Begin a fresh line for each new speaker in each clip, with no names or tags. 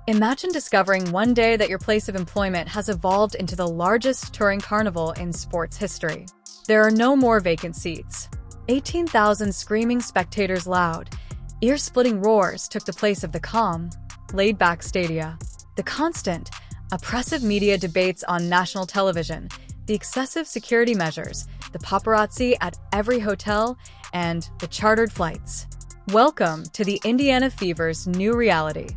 Imagine discovering one day that your place of employment has evolved into the largest touring carnival in sports history. There are no more vacant seats. 18,000 screaming spectators loud, ear-splitting roars took the place of the calm, laid-back stadia. The constant, oppressive media debates on national television, the excessive security measures, the paparazzi at every hotel, and the chartered flights. Welcome to the Indiana Fever's new reality.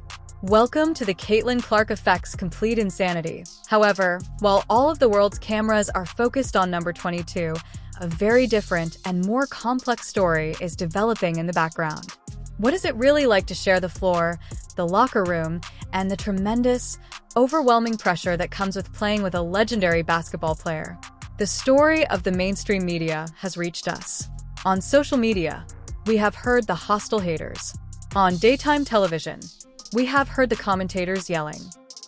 Welcome to the Caitlin Clark effect's complete insanity. However, while all of the world's cameras are focused on number 22, a very different and more complex story is developing in the background. What is it really like to share the floor, the locker room, and the tremendous, overwhelming pressure that comes with playing with a legendary basketball player? The story of the mainstream media has reached us. On social media, we have heard the hostile haters. On daytime television, we have heard the commentators yelling.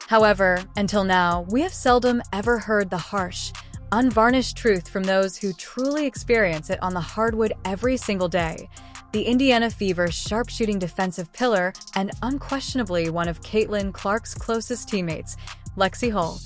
However, until now, we have seldom ever heard the harsh, unvarnished truth from those who truly experience it on the hardwood every single day. The Indiana Fever's sharpshooting defensive pillar and unquestionably one of Caitlin Clark's closest teammates, Lexie Hull,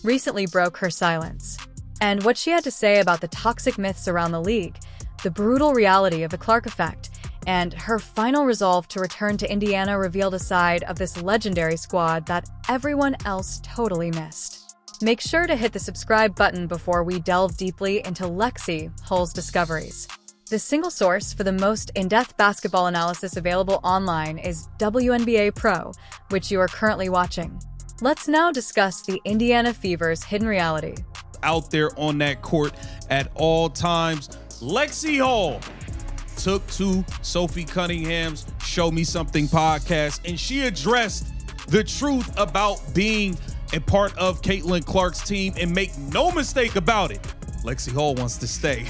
recently broke her silence. And what she had to say about the toxic myths around the league, the brutal reality of the Clark effect, and her final resolve to return to Indiana revealed a side of this legendary squad that everyone else totally missed. Make sure to hit the subscribe button before we delve deeply into Lexie Hull's discoveries. The single source for the most in-depth basketball analysis available online is WNBA Pro, which you are currently watching. Let's now discuss the Indiana Fever's hidden reality.
Out there on that court at all times, Lexie Hull took to Sophie Cunningham's Show Me Something podcast, and she addressed the truth about being a part of Caitlin Clark's team. And make no mistake about it, Lexie Hull wants to stay.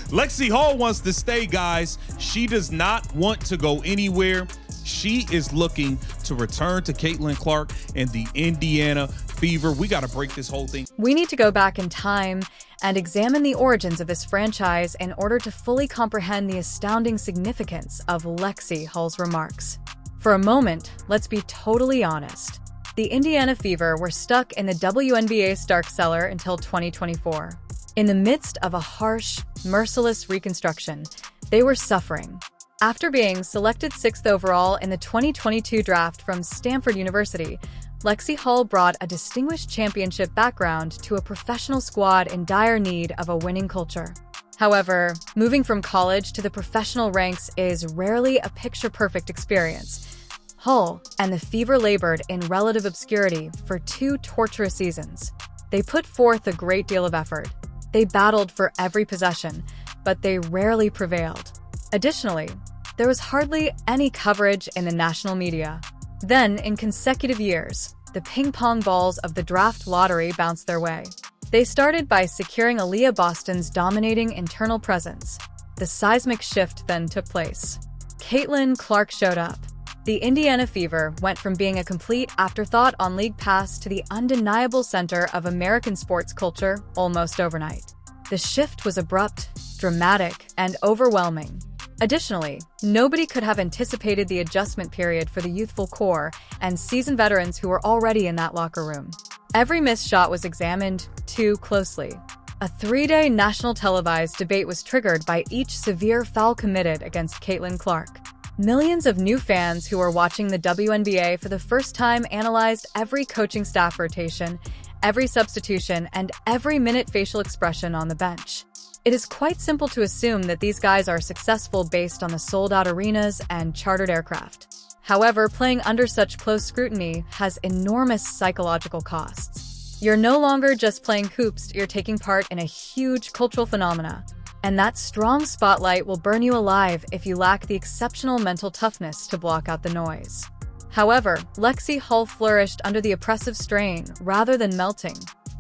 Lexie Hull wants to stay, guys. She does not want to go anywhere. She is looking to return to Caitlin Clark and the Indiana Fever. We got to break this whole thing.
We need to go back in time and examine the origins of this franchise in order to fully comprehend the astounding significance of Lexie Hull's remarks. For a moment, let's be totally honest. The Indiana Fever were stuck in the WNBA Stark cellar until 2024. In the midst of a harsh, merciless reconstruction, they were suffering. After being selected 6th overall in the 2022 draft from Stanford University, Lexie Hull brought a distinguished championship background to a professional squad in dire need of a winning culture. However, moving from college to the professional ranks is rarely a picture-perfect experience. Hull and the Fever labored in relative obscurity for 2 torturous seasons. They put forth a great deal of effort. They battled for every possession, but they rarely prevailed. Additionally, there was hardly any coverage in the national media. Then, in consecutive years, the ping-pong balls of the draft lottery bounced their way. They started by securing Aaliyah Boston's dominating internal presence. The seismic shift then took place. Caitlin Clark showed up. The Indiana Fever went from being a complete afterthought on League Pass to the undeniable center of American sports culture almost overnight. The shift was abrupt, dramatic, and overwhelming. Additionally, nobody could have anticipated the adjustment period for the youthful core and seasoned veterans who were already in that locker room. Every missed shot was examined too closely. A 3-day national televised debate was triggered by each severe foul committed against Caitlin Clark. Millions of new fans who were watching the WNBA for the first time analyzed every coaching staff rotation, every substitution, and every minute facial expression on the bench. It is quite simple to assume that these guys are successful based on the sold-out arenas and chartered aircraft. However, playing under such close scrutiny has enormous psychological costs. You're no longer just playing hoops, you're taking part in a huge cultural phenomena. And that strong spotlight will burn you alive if you lack the exceptional mental toughness to block out the noise. However, Lexie Hull flourished under the oppressive strain rather than melting.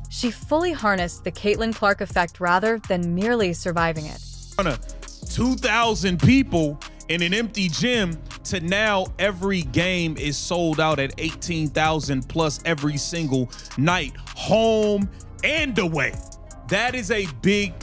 She fully harnessed the Caitlin Clark effect rather than merely surviving it.
2,000 people in an empty gym to now every game is sold out at 18,000 plus every single night, home and away. That is a big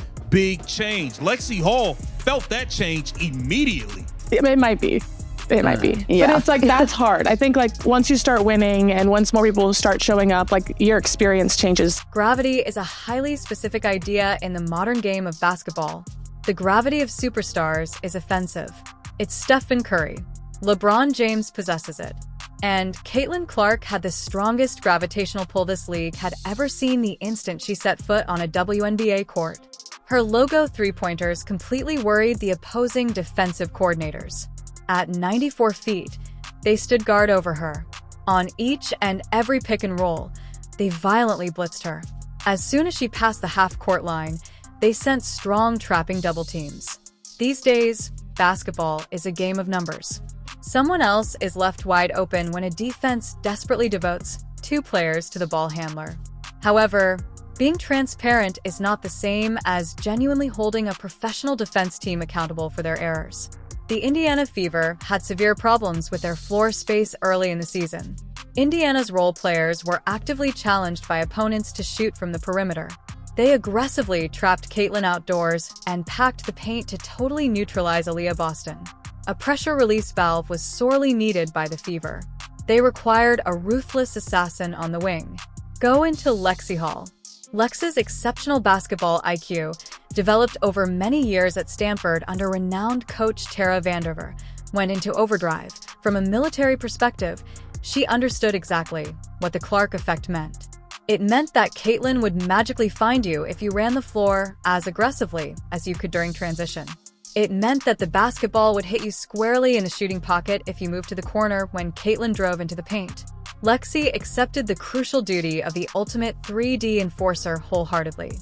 change. Lexie Hull felt that change immediately.
It might be. It might be.
Yeah.
But it's like, that's hard. I think like once you start winning and once more people start showing up, like your experience changes.
Gravity is a highly specific idea in the modern game of basketball. The gravity of superstars is offensive. It's Stephen Curry. LeBron James possesses it. And Caitlin Clark had the strongest gravitational pull this league had ever seen the instant she set foot on a WNBA court. Her logo three-pointers completely worried the opposing defensive coordinators. At 94 feet, they stood guard over her. On each and every pick and roll, they violently blitzed her. As soon as she passed the half-court line, they sent strong trapping double teams. These days, basketball is a game of numbers. Someone else is left wide open when a defense desperately devotes 2 players to the ball handler. However, being transparent is not the same as genuinely holding a professional defense team accountable for their errors. The Indiana Fever had severe problems with their floor space early in the season. Indiana's role players were actively challenged by opponents to shoot from the perimeter. They aggressively trapped Caitlin outdoors and packed the paint to totally neutralize Aaliyah Boston. A pressure release valve was sorely needed by the Fever. They required a ruthless assassin on the wing. Go into Lexie Hull. Lex's exceptional basketball IQ, developed over many years at Stanford under renowned coach Tara Vanderveer, went into overdrive. From a military perspective, she understood exactly what the Clark effect meant. It meant that Caitlin would magically find you if you ran the floor as aggressively as you could during transition. It meant that the basketball would hit you squarely in the shooting pocket if you moved to the corner when Caitlin drove into the paint. Lexie accepted the crucial duty of the ultimate 3D enforcer wholeheartedly.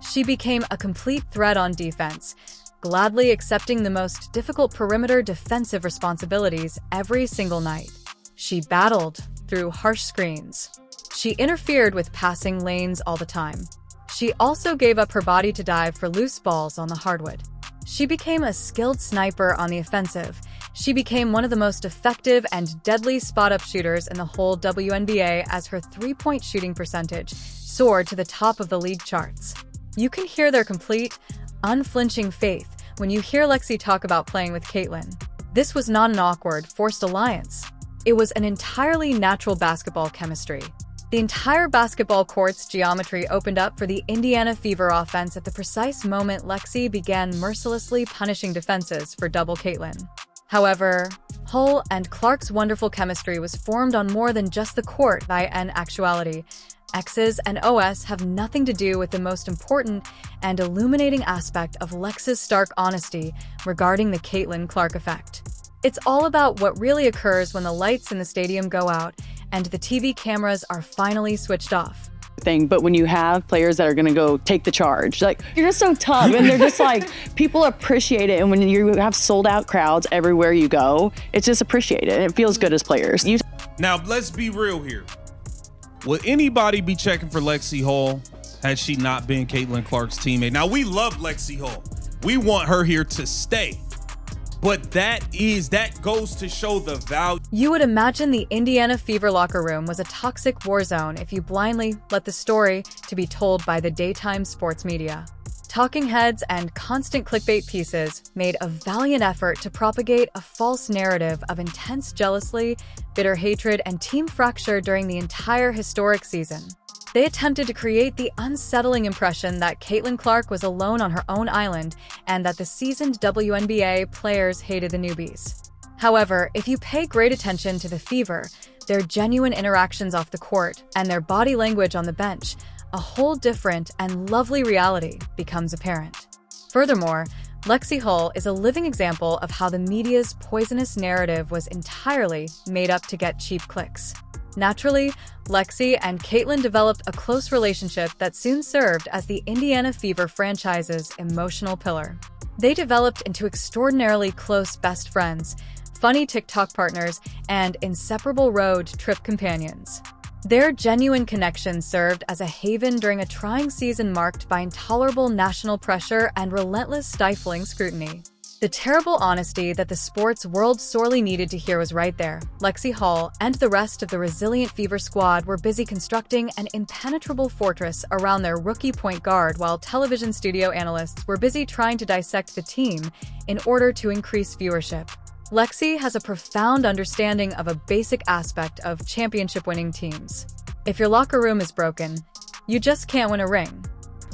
She became a complete threat on defense, gladly accepting the most difficult perimeter defensive responsibilities every single night. She battled through harsh screens. She interfered with passing lanes all the time. She also gave up her body to dive for loose balls on the hardwood. She became a skilled sniper on the offensive. She became one of the most effective and deadly spot-up shooters in the whole WNBA as her three-point shooting percentage soared to the top of the league charts. You can hear their complete, unflinching faith when you hear Lexie talk about playing with Caitlin. This was not an awkward, forced alliance. It was an entirely natural basketball chemistry. The entire basketball court's geometry opened up for the Indiana Fever offense at the precise moment Lexie began mercilessly punishing defenses for double Caitlin. However, Hull and Clark's wonderful chemistry was formed on more than just the court by an actuality. X's and O's have nothing to do with the most important and illuminating aspect of Lex's stark honesty regarding the Caitlin Clark effect. It's all about what really occurs when the lights in the stadium go out and the TV cameras are finally switched off.
But when you have players that are going to go take the charge, like, you're just so tough, and they're just like, people appreciate it. And when you have sold out crowds everywhere you go, it's just appreciated. It feels good as players.
Now, let's be real here. Would anybody be checking for Lexie Hull had she not been Caitlin Clark's teammate? Now, we love Lexie Hull. We want her here to stay. But that goes to show the value.
You would imagine the Indiana Fever locker room was a toxic war zone if you blindly let the story to be told by the daytime sports media. Talking heads and constant clickbait pieces made a valiant effort to propagate a false narrative of intense jealousy, bitter hatred, and team fracture during the entire historic season. They attempted to create the unsettling impression that Caitlin Clark was alone on her own island and that the seasoned WNBA players hated the newbies. However, if you pay great attention to the Fever, their genuine interactions off the court, and their body language on the bench, a whole different and lovely reality becomes apparent. Furthermore, Lexie Hull is a living example of how the media's poisonous narrative was entirely made up to get cheap clicks. Naturally, Lexie and Caitlin developed a close relationship that soon served as the Indiana Fever franchise's emotional pillar. They developed into extraordinarily close best friends, funny TikTok partners, and inseparable road trip companions. Their genuine connection served as a haven during a trying season marked by intolerable national pressure and relentless stifling scrutiny. The terrible honesty that the sports world sorely needed to hear was right there. Lexie Hull and the rest of the resilient Fever squad were busy constructing an impenetrable fortress around their rookie point guard, while television studio analysts were busy trying to dissect the team in order to increase viewership. Lexie has a profound understanding of a basic aspect of championship-winning teams. If your locker room is broken, you just can't win a ring.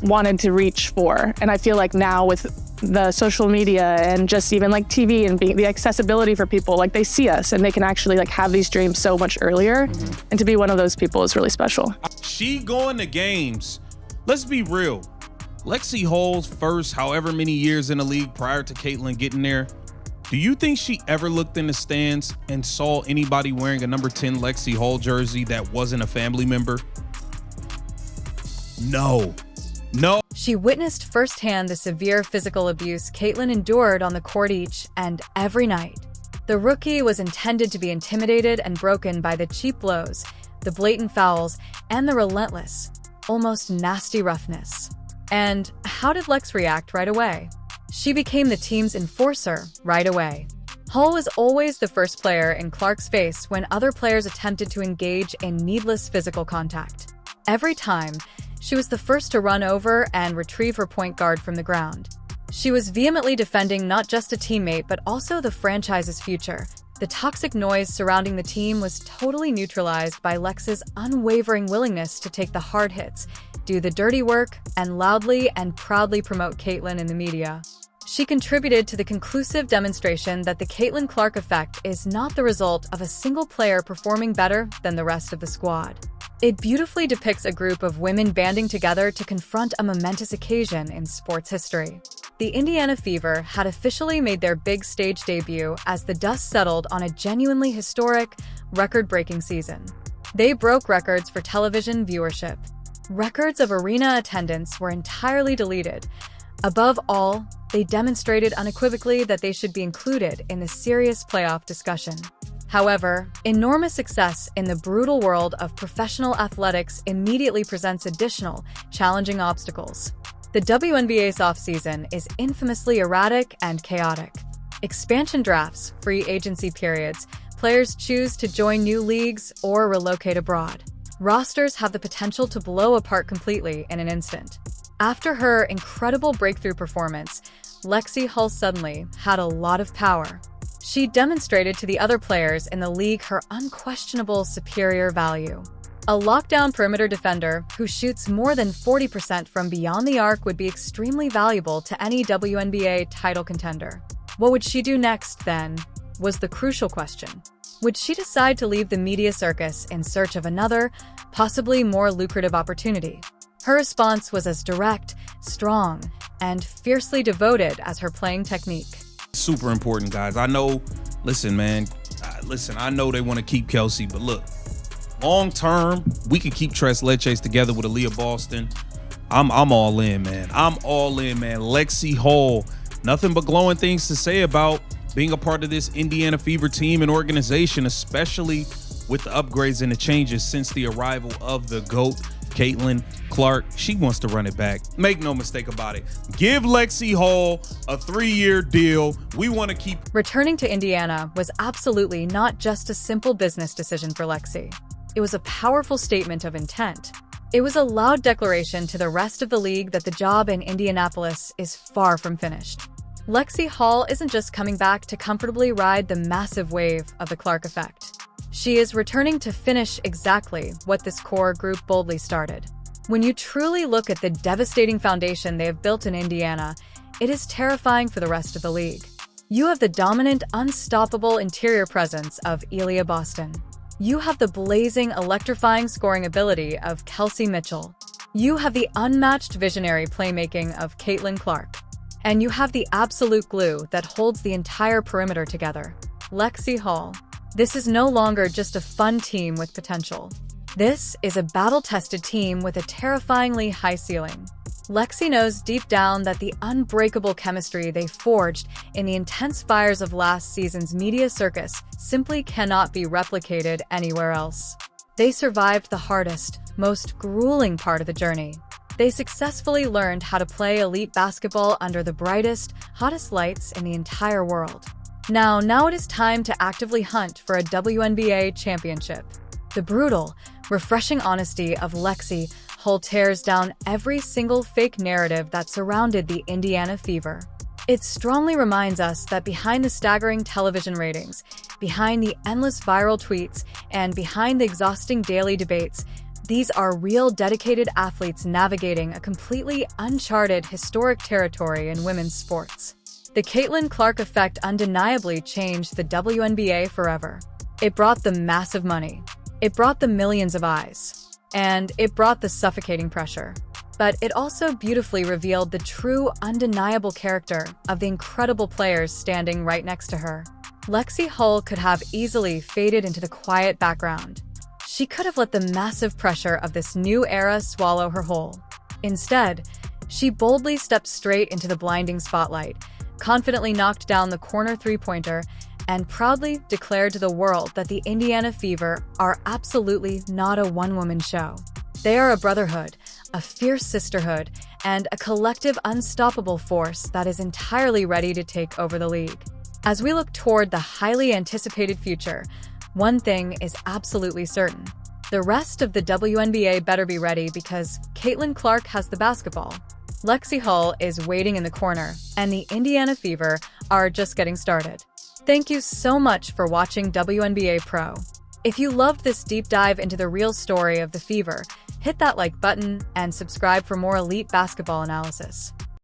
Wanted to reach for. And I feel like now with the social media and just even like TV and being the accessibility for people, like they see us and they can actually like have these dreams so much earlier. And to be one of those people is really special.
She going to games. Let's be real. Lexie Hull's first however many years in the league prior to Caitlin getting there, do you think she ever looked in the stands and saw anybody wearing a number 10 Lexie Hull jersey that wasn't a family member? No.
She witnessed firsthand the severe physical abuse Caitlin endured on the court each and every night. The rookie was intended to be intimidated and broken by the cheap blows, the blatant fouls, and the relentless, almost nasty roughness. And how did Lex react right away? She became the team's enforcer right away. Hull was always the first player in Clark's face when other players attempted to engage in needless physical contact. Every time, she was the first to run over and retrieve her point guard from the ground. She was vehemently defending not just a teammate, but also the franchise's future. The toxic noise surrounding the team was totally neutralized by Lex's unwavering willingness to take the hard hits, do the dirty work, and loudly and proudly promote Caitlin in the media. She contributed to the conclusive demonstration that the Caitlin Clark effect is not the result of a single player performing better than the rest of the squad. It beautifully depicts a group of women banding together to confront a momentous occasion in sports history. The Indiana Fever had officially made their big stage debut as the dust settled on a genuinely historic, record-breaking season. They broke records for television viewership. Records of arena attendance were entirely deleted. Above all, they demonstrated unequivocally that they should be included in the serious playoff discussion. However, enormous success in the brutal world of professional athletics immediately presents additional, challenging obstacles. The WNBA's offseason is infamously erratic and chaotic. Expansion drafts, free agency periods, players choose to join new leagues or relocate abroad. Rosters have the potential to blow apart completely in an instant. After her incredible breakthrough performance, Lexie Hull suddenly had a lot of power. She demonstrated to the other players in the league her unquestionable superior value. A lockdown perimeter defender who shoots more than 40% from beyond the arc would be extremely valuable to any WNBA title contender. What would she do next, then, was the crucial question. Would she decide to leave the media circus in search of another, possibly more lucrative opportunity? Her response was as direct, strong, and fiercely devoted as her playing technique.
Super important, guys. I know, I know they want to keep Kelsey, but look, long term, we can keep Tres Leches together with Aaliyah Boston. I'm all in, man. I'm all in, man. Lexie Hull, nothing but glowing things to say about being a part of this Indiana Fever team and organization, especially with the upgrades and the changes since the arrival of the GOAT, Caitlin Clark. She wants to run it back. Make no mistake about it. Give Lexie Hull a 3-year deal. We want to keep...
Returning to Indiana was absolutely not just a simple business decision for Lexie. It was a powerful statement of intent. It was a loud declaration to the rest of the league that the job in Indianapolis is far from finished. Lexie Hull isn't just coming back to comfortably ride the massive wave of the Clark effect. She is returning to finish exactly what this core group boldly started. When you truly look at the devastating foundation they have built in Indiana, it is terrifying for the rest of the league. You have the dominant, unstoppable interior presence of Aaliyah Boston. You have the blazing, electrifying scoring ability of Kelsey Mitchell. You have the unmatched visionary playmaking of Caitlin Clark. And you have the absolute glue that holds the entire perimeter together. Lexie Hull. This is no longer just a fun team with potential. This is a battle-tested team with a terrifyingly high ceiling. Lexie knows deep down that the unbreakable chemistry they forged in the intense fires of last season's media circus simply cannot be replicated anywhere else. They survived the hardest, most grueling part of the journey. They successfully learned how to play elite basketball under the brightest, hottest lights in the entire world. Now it is time to actively hunt for a WNBA championship. The brutal, refreshing honesty of Lexie Hull tears down every single fake narrative that surrounded the Indiana Fever. It strongly reminds us that behind the staggering television ratings, behind the endless viral tweets, and behind the exhausting daily debates, these are real dedicated athletes navigating a completely uncharted historic territory in women's sports. The Caitlin Clark effect undeniably changed the WNBA forever. It brought the massive money. It brought the millions of eyes. And it brought the suffocating pressure. But it also beautifully revealed the true, undeniable character of the incredible players standing right next to her. Lexie Hull could have easily faded into the quiet background. She could have let the massive pressure of this new era swallow her whole. Instead, she boldly stepped straight into the blinding spotlight, confidently knocked down the corner three-pointer, and proudly declared to the world that the Indiana Fever are absolutely not a one-woman show. They are a brotherhood, a fierce sisterhood, and a collective unstoppable force that is entirely ready to take over the league. As we look toward the highly anticipated future, one thing is absolutely certain. The rest of the WNBA better be ready because Caitlin Clark has the basketball. Lexie Hull is waiting in the corner, and the Indiana Fever are just getting started. Thank you so much for watching WNBA Pro. If you loved this deep dive into the real story of the Fever, hit that like button and subscribe for more elite basketball analysis.